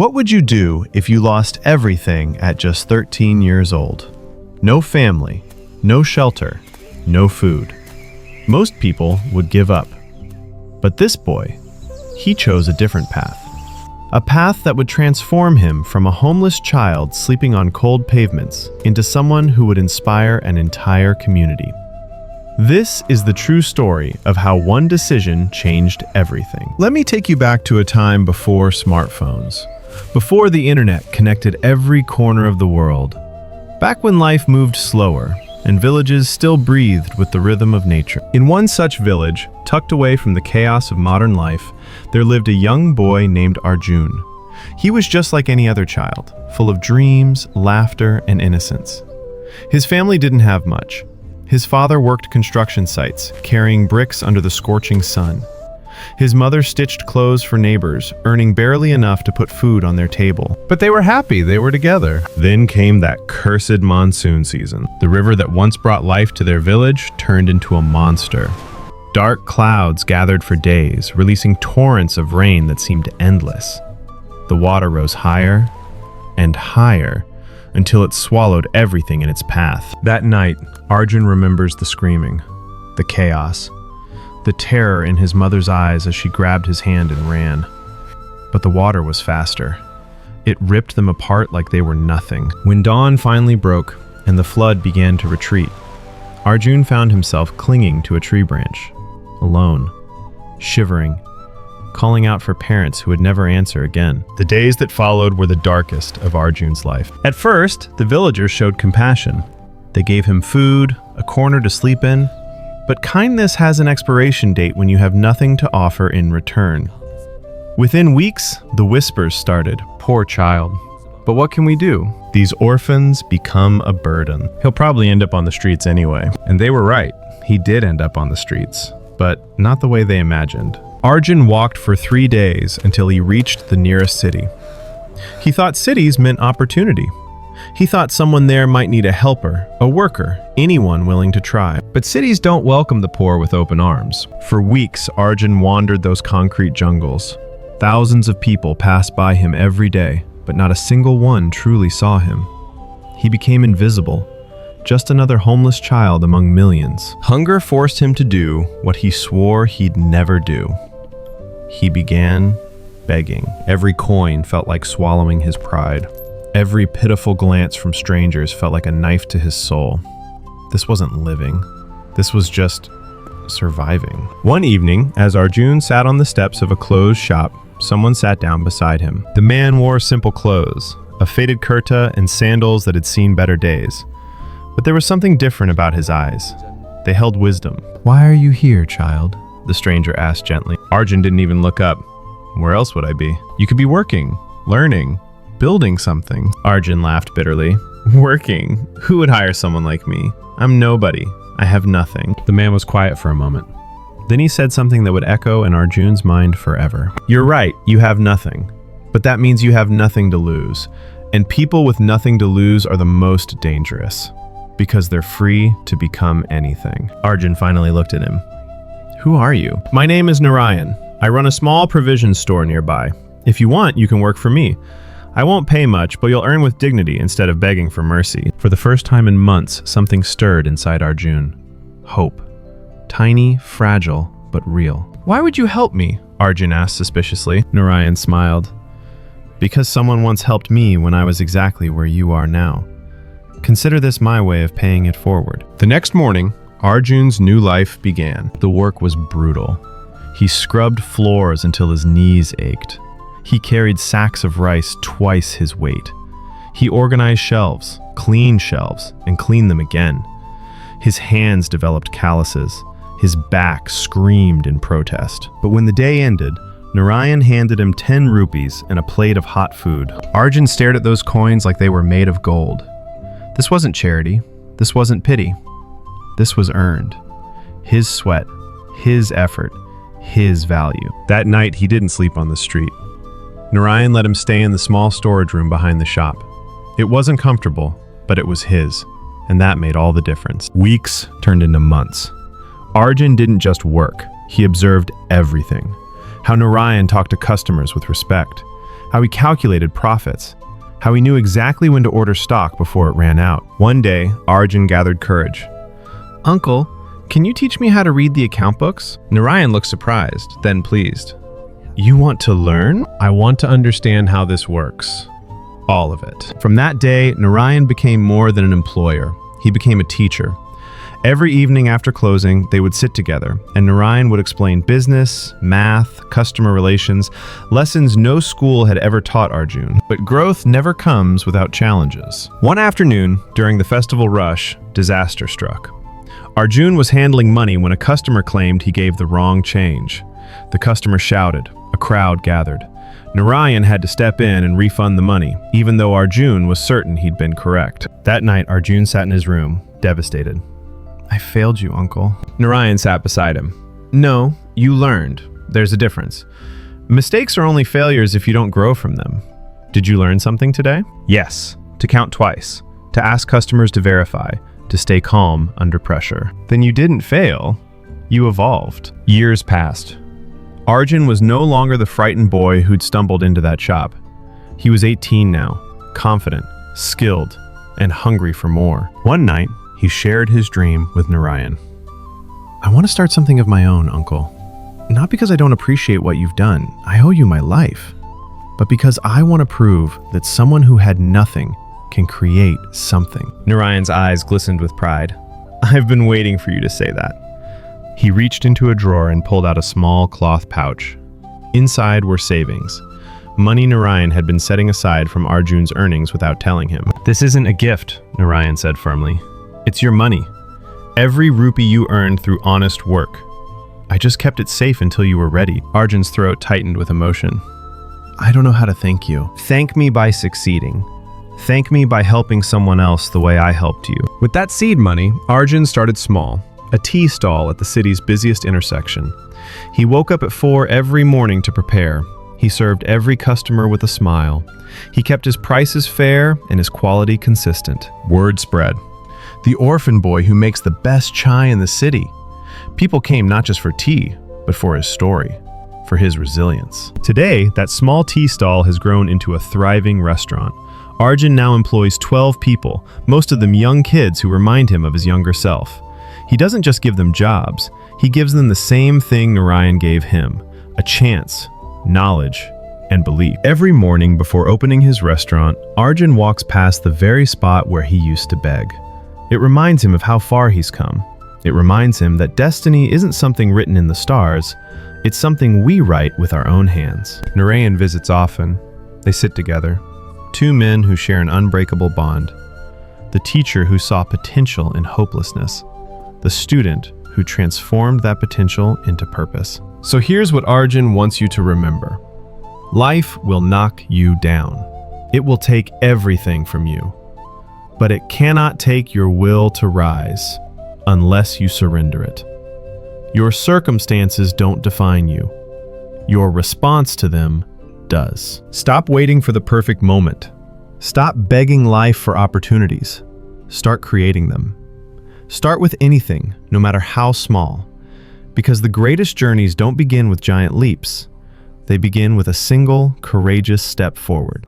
What would you do if you lost everything at just 13 years old? No family, no shelter, no food. Most people would give up. But this boy, he chose a different path. A path that would transform him from a homeless child sleeping on cold pavements into someone who would inspire an entire community. This is the true story of how one decision changed everything. Let me take you back to a time before smartphones, before the internet connected every corner of the world, back when life moved slower and villages still breathed with the rhythm of nature. In one such village, tucked away from the chaos of modern life, there lived a young boy named Arjun. He was just like any other child, full of dreams, laughter, and innocence. His family didn't have much. His father worked construction sites, carrying bricks under the scorching sun. His mother stitched clothes for neighbors, earning barely enough to put food on their table. But they were happy, they were together. Then came that cursed monsoon season. The river that once brought life to their village turned into a monster. Dark clouds gathered for days, releasing torrents of rain that seemed endless. The water rose higher and higher until it swallowed everything in its path. That night, Arjun remembers the screaming, the chaos, the terror in his mother's eyes as she grabbed his hand and ran. But the water was faster. It ripped them apart like they were nothing. When dawn finally broke and the flood began to retreat, Arjun found himself clinging to a tree branch, alone, shivering, calling out for parents who would never answer again. The days that followed were the darkest of Arjun's life. At first, the villagers showed compassion. They gave him food, a corner to sleep in. But kindness has an expiration date when you have nothing to offer in return. Within weeks, the whispers started. Poor child. But what can we do? These orphans become a burden. He'll probably end up on the streets anyway. And they were right. He did end up on the streets, but not the way they imagined. Arjun walked for 3 days until he reached the nearest city. He thought cities meant opportunity. He thought someone there might need a helper, a worker, anyone willing to try. But cities don't welcome the poor with open arms. For weeks, Arjun wandered those concrete jungles. Thousands of people passed by him every day, but not a single one truly saw him. He became invisible, just another homeless child among millions. Hunger forced him to do what he swore he'd never do. He began begging. Every coin felt like swallowing his pride. Every pitiful glance from strangers felt like a knife to his soul. This wasn't living. This was just surviving. One evening, as Arjun sat on the steps of a closed shop, someone sat down beside him. The man wore simple clothes, a faded kurta and sandals that had seen better days. But there was something different about his eyes. They held wisdom. "Why are you here, child?" the stranger asked gently. Arjun didn't even look up. "Where else would I be? You could be working, learning, building something." Arjun laughed bitterly. "Working? Who would hire someone like me? I'm nobody. I have nothing." The man was quiet for a moment. Then he said something that would echo in Arjun's mind forever. "You're right, you have nothing. But that means you have nothing to lose. And people with nothing to lose are the most dangerous, because they're free to become anything." Arjun finally looked at him. "Who are you?" "My name is Narayan. I run a small provision store nearby. If you want, you can work for me. I won't pay much, but you'll earn with dignity instead of begging for mercy." For the first time in months, something stirred inside Arjun. Hope. Tiny, fragile, but real. "Why would you help me?" Arjun asked suspiciously. Narayan smiled. "Because someone once helped me when I was exactly where you are now. Consider this my way of paying it forward." The next morning, Arjun's new life began. The work was brutal. He scrubbed floors until his knees ached. He carried sacks of rice twice his weight. He organized shelves, cleaned shelves, and cleaned them again. His hands developed calluses. His back screamed in protest. But when the day ended, Narayan handed him 10 rupees and a plate of hot food. Arjun stared at those coins like they were made of gold. This wasn't charity. This wasn't pity. This was earned. His sweat, his effort, his value. That night, he didn't sleep on the street. Narayan let him stay in the small storage room behind the shop. It wasn't comfortable, but it was his, and that made all the difference. Weeks turned into months. Arjun didn't just work, he observed everything. How Narayan talked to customers with respect, how he calculated profits, how he knew exactly when to order stock before it ran out. One day, Arjun gathered courage. "Uncle, can you teach me how to read the account books?" Narayan looked surprised, then pleased. "You want to learn?" "I want to understand how this works. All of it." From that day, Narayan became more than an employer. He became a teacher. Every evening after closing, they would sit together, and Narayan would explain business, math, customer relations, lessons no school had ever taught Arjun. But growth never comes without challenges. One afternoon, during the festival rush, disaster struck. Arjun was handling money when a customer claimed he gave the wrong change. The customer shouted. A crowd gathered. Narayan had to step in and refund the money, even though Arjun was certain he'd been correct. That night, Arjun sat in his room, devastated. "I failed you, Uncle." Narayan sat beside him. "No, you learned. There's a difference. Mistakes are only failures if you don't grow from them. Did you learn something today?" "Yes, to count twice, to ask customers to verify, to stay calm under pressure." "Then you didn't fail. You evolved." Years passed. Arjun was no longer the frightened boy who'd stumbled into that shop. He was 18 now, confident, skilled, and hungry for more. One night, he shared his dream with Narayan. "I want to start something of my own, Uncle. Not because I don't appreciate what you've done. I owe you my life. But because I want to prove that someone who had nothing can create something." Narayan's eyes glistened with pride. "I've been waiting for you to say that." He reached into a drawer and pulled out a small cloth pouch. Inside were savings. Money Narayan had been setting aside from Arjun's earnings without telling him. "This isn't a gift," Narayan said firmly. "It's your money. Every rupee you earned through honest work. I just kept it safe until you were ready." Arjun's throat tightened with emotion. "I don't know how to thank you." "Thank me by succeeding. Thank me by helping someone else the way I helped you." With that seed money, Arjun started small. A tea stall at the city's busiest intersection. He woke up at 4 every morning to prepare. He served every customer with a smile. He kept his prices fair and his quality consistent. Word spread. The orphan boy who makes the best chai in the city. People came not just for tea, but for his story, for his resilience. Today, that small tea stall has grown into a thriving restaurant. Arjun now employs 12 people, most of them young kids who remind him of his younger self. He doesn't just give them jobs, he gives them the same thing Narayan gave him, a chance, knowledge, and belief. Every morning before opening his restaurant, Arjun walks past the very spot where he used to beg. It reminds him of how far he's come. It reminds him that destiny isn't something written in the stars, it's something we write with our own hands. Narayan visits often. They sit together. Two men who share an unbreakable bond. The teacher who saw potential in hopelessness. The student who transformed that potential into purpose. So here's what Arjun wants you to remember. Life will knock you down. It will take everything from you. But it cannot take your will to rise unless you surrender it. Your circumstances don't define you. Your response to them does. Stop waiting for the perfect moment. Stop begging life for opportunities. Start creating them. Start with anything, no matter how small, because the greatest journeys don't begin with giant leaps. They begin with a single, courageous step forward.